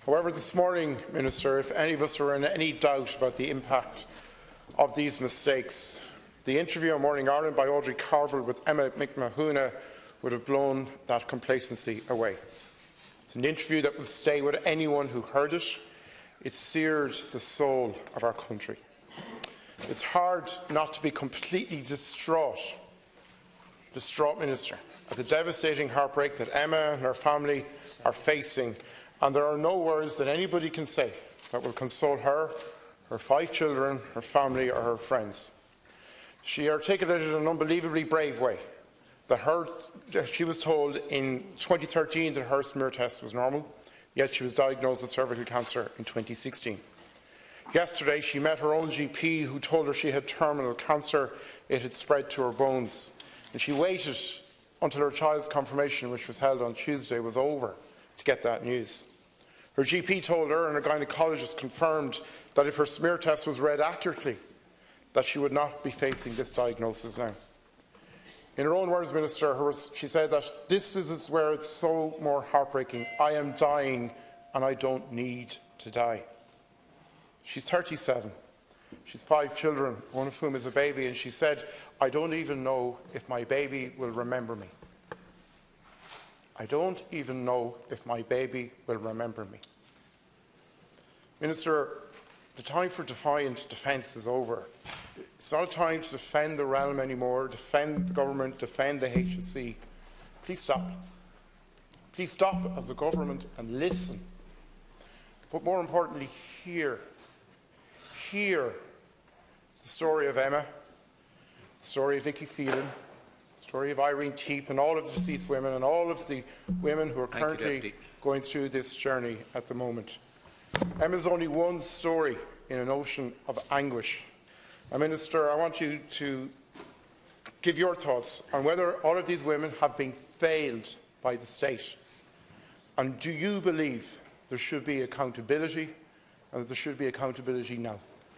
However, this morning, Minister, if any of us are in any doubt about the impact of these mistakes, the interview on Morning Ireland by Audrey Carville with Emma Mhic Mhathúna would have blown that complacency away. It's an interview that will stay with anyone who heard it. It seared the soul of our country. It's hard not to be completely distraught, Minister, at the devastating heartbreak that Emma and her family are facing, and there are no words that anybody can say that will console her, her 5 children, her family or her friends. She articulated in an unbelievably brave way that she was told in 2013 that her smear test was normal, yet she was diagnosed with cervical cancer in 2016. Yesterday, she met her own GP, who told her she had terminal cancer. It had spread to her bones, and she waited until her child's confirmation, which was held on Tuesday, was over to get that news. Her GP told her, and her gynaecologist confirmed, that if her smear test was read accurately, that she would not be facing this diagnosis now. In her own words, Minister, she said that this is where it's so more heartbreaking. I am dying and I don't need to die. She's 37. She's 5 children, one of whom is a baby, and she said, I don't even know if my baby will remember me. I don't even know if my baby will remember me. Minister, the time for defiant defence is over. It's not a time to defend the realm anymore, defend the government, defend the HSE. Please stop. Please stop as a government and listen. But more importantly, hear the story of Emma, the story of Vicky Phelan, the story of Irene Teep and all of the deceased women and all of the women who are currently going through this journey at the moment. Emma's only one story in an ocean of anguish. Minister, I want you to give your thoughts on whether all of these women have been failed by the state. And do you believe there should be accountability, and that there should be accountability now?